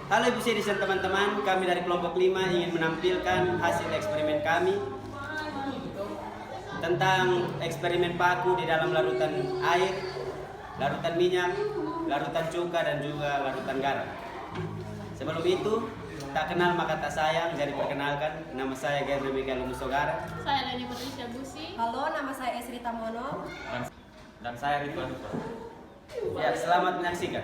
Halo Ibu Siri dan teman-teman, kami dari kelompok 5 ingin menampilkan hasil eksperimen kami tentang eksperimen paku di dalam larutan air, larutan minyak, larutan cuka dan juga larutan garam. Sebelum itu, tak kenal maka tak sayang, jadi perkenalkan, nama saya Gabriel Mikael Musogara. Saya Leni Patricia Busi. Halo, nama saya Esri Tamono. Dan saya Ridwan Dupa. Ya, selamat menyaksikan.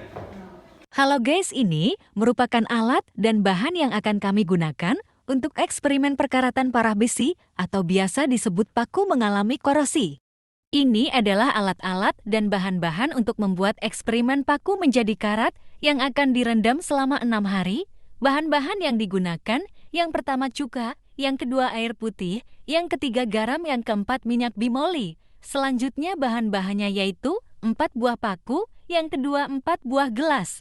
Halo guys, ini merupakan alat dan bahan yang akan kami gunakan untuk eksperimen perkaratan parah besi atau biasa disebut paku mengalami korosi. Ini adalah alat-alat dan bahan-bahan untuk membuat eksperimen paku menjadi karat yang akan direndam selama 6 hari. Bahan-bahan yang digunakan, yang pertama cuka, yang kedua air putih, yang ketiga garam, yang keempat minyak bimoli. Selanjutnya bahan-bahannya yaitu 4 buah paku, yang kedua 4 buah gelas.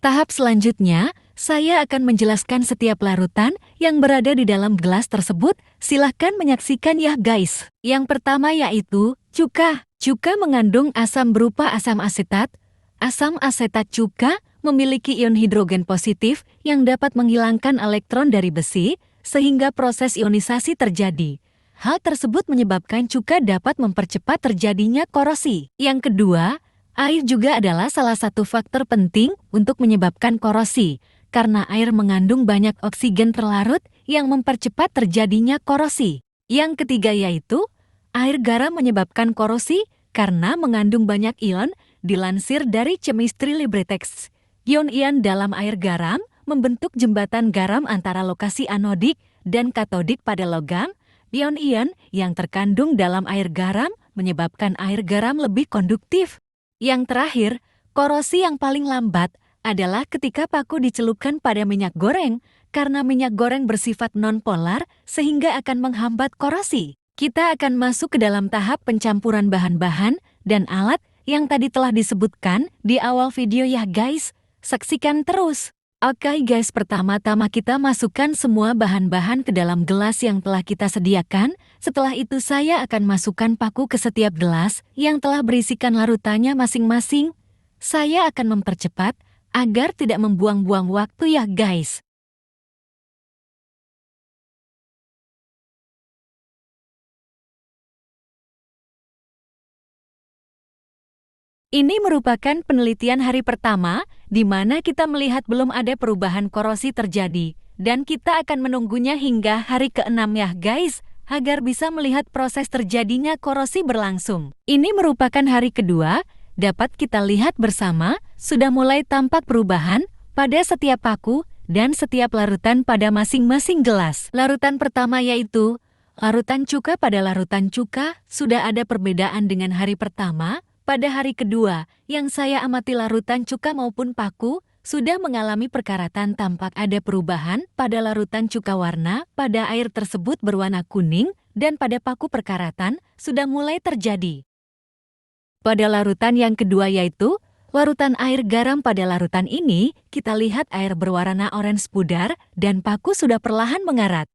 Tahap selanjutnya, saya akan menjelaskan setiap larutan yang berada di dalam gelas tersebut. Silahkan menyaksikan ya guys. Yang pertama yaitu cuka. Cuka mengandung asam berupa asam asetat. Asam asetat cuka memiliki ion hidrogen positif yang dapat menghilangkan elektron dari besi, sehingga proses ionisasi terjadi. Hal tersebut menyebabkan cuka dapat mempercepat terjadinya korosi. Yang kedua, air juga adalah salah satu faktor penting untuk menyebabkan korosi, karena air mengandung banyak oksigen terlarut yang mempercepat terjadinya korosi. Yang ketiga yaitu, air garam menyebabkan korosi karena mengandung banyak ion, dilansir dari Chemistry LibreText. Ion-ion dalam air garam membentuk jembatan garam antara lokasi anodik dan katodik pada logam. Ion-ion yang terkandung dalam air garam menyebabkan air garam lebih konduktif. Yang terakhir, korosi yang paling lambat adalah ketika paku dicelupkan pada minyak goreng, karena minyak goreng bersifat non-polar sehingga akan menghambat korosi. Kita akan masuk ke dalam tahap pencampuran bahan-bahan dan alat yang tadi telah disebutkan di awal video ya guys. Saksikan terus. Oke guys, pertama-tama kita masukkan semua bahan-bahan ke dalam gelas yang telah kita sediakan. Setelah itu saya akan masukkan paku ke setiap gelas yang telah berisikan larutannya masing-masing. Saya akan mempercepat agar tidak membuang-buang waktu ya guys. Ini merupakan penelitian hari pertama, di mana kita melihat belum ada perubahan korosi terjadi, dan kita akan menunggunya hingga hari ke-6 ya guys, agar bisa melihat proses terjadinya korosi berlangsung. Ini merupakan hari kedua, dapat kita lihat bersama, sudah mulai tampak perubahan pada setiap paku dan setiap larutan pada masing-masing gelas. Larutan pertama yaitu larutan cuka. Pada larutan cuka, sudah ada perbedaan dengan hari pertama. Pada hari kedua, yang saya amati larutan cuka maupun paku, sudah mengalami perkaratan, tampak ada perubahan pada larutan cuka, warna pada air tersebut berwarna kuning, dan pada paku perkaratan sudah mulai terjadi. Pada larutan yang kedua yaitu larutan air garam, pada larutan ini kita lihat air berwarna orange pudar dan paku sudah perlahan mengarat.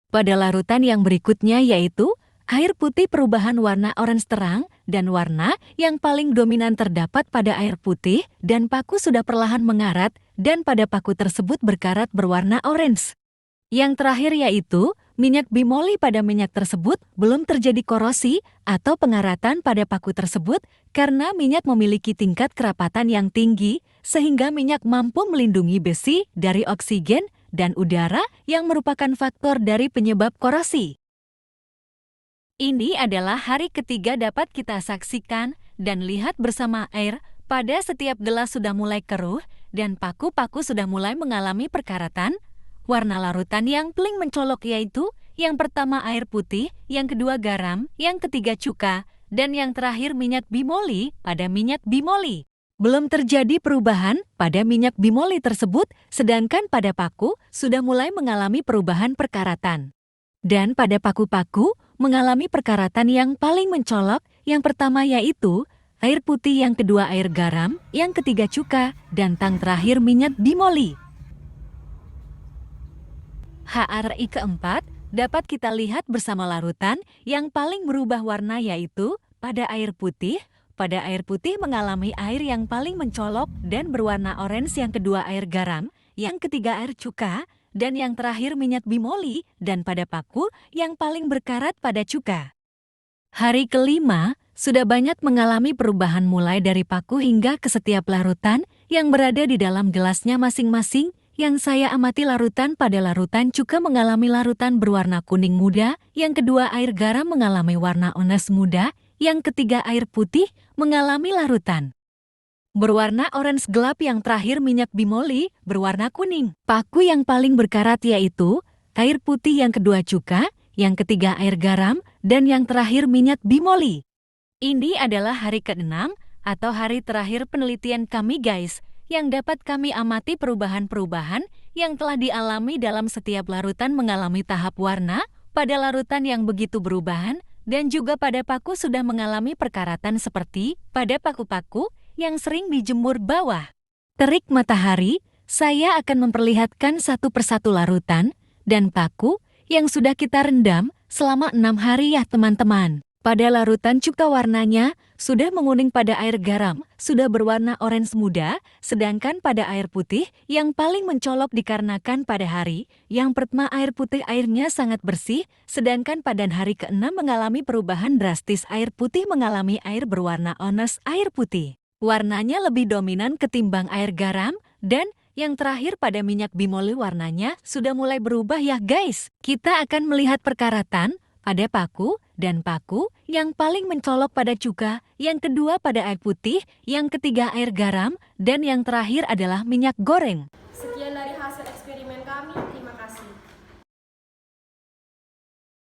Pada larutan yang berikutnya yaitu air putih, perubahan warna orange terang dan warna yang paling dominan terdapat pada air putih dan paku sudah perlahan mengarat dan pada paku tersebut berkarat berwarna orange. Yang terakhir yaitu minyak bimoli. Pada minyak tersebut belum terjadi korosi atau pengaratan pada paku tersebut karena minyak memiliki tingkat kerapatan yang tinggi sehingga minyak mampu melindungi besi dari oksigen dan udara yang merupakan faktor dari penyebab korosi. Ini adalah hari ketiga, dapat kita saksikan dan lihat bersama air pada setiap gelas sudah mulai keruh dan paku-paku sudah mulai mengalami perkaratan. Warna larutan yang paling mencolok yaitu yang pertama air putih, yang kedua garam, yang ketiga cuka, dan yang terakhir minyak bimoli. Pada minyak bimoli belum terjadi perubahan pada minyak bimoli tersebut, sedangkan pada paku sudah mulai mengalami perubahan perkaratan. Dan pada paku-paku mengalami perkaratan yang paling mencolok, yang pertama yaitu air putih, yang kedua air garam, yang ketiga cuka, dan tang terakhir minyak bimoli. HRI keempat dapat kita lihat bersama larutan yang paling berubah warna yaitu pada air putih, pada air putih mengalami air yang paling mencolok dan berwarna orange, yang kedua air garam, yang ketiga air cuka, dan yang terakhir minyak bimoli, dan pada paku yang paling berkarat pada cuka. Hari kelima, sudah banyak mengalami perubahan mulai dari paku hingga ke setiap larutan yang berada di dalam gelasnya masing-masing. Yang saya amati larutan pada larutan cuka mengalami larutan berwarna kuning muda, yang kedua air garam mengalami warna orange muda, yang ketiga air putih mengalami larutan berwarna orange gelap, yang terakhir minyak bimoli berwarna kuning. Paku yang paling berkarat yaitu air putih, yang kedua cuka, yang ketiga air garam, dan yang terakhir minyak bimoli. Ini adalah hari ke-6 atau hari terakhir penelitian kami guys, yang dapat kami amati perubahan-perubahan yang telah dialami dalam setiap larutan mengalami tahap warna pada larutan yang begitu berubahan, dan juga pada paku sudah mengalami perkaratan seperti pada paku-paku yang sering dijemur bawah terik matahari. Saya akan memperlihatkan satu persatu larutan dan paku yang sudah kita rendam selama 6 hari ya teman-teman. Pada larutan cuka warnanya sudah menguning, pada air garam sudah berwarna orange muda, sedangkan pada air putih yang paling mencolok dikarenakan pada hari yang pertama air putih airnya sangat bersih, sedangkan pada hari ke-6 mengalami perubahan drastis, air putih mengalami air berwarna orange, air putih warnanya lebih dominan ketimbang air garam, dan yang terakhir pada minyak bimoli warnanya sudah mulai berubah ya guys. Kita akan melihat perkaratan pada paku dan paku yang paling mencolok pada cuka, yang kedua pada air putih, yang ketiga air garam, dan yang terakhir adalah minyak goreng.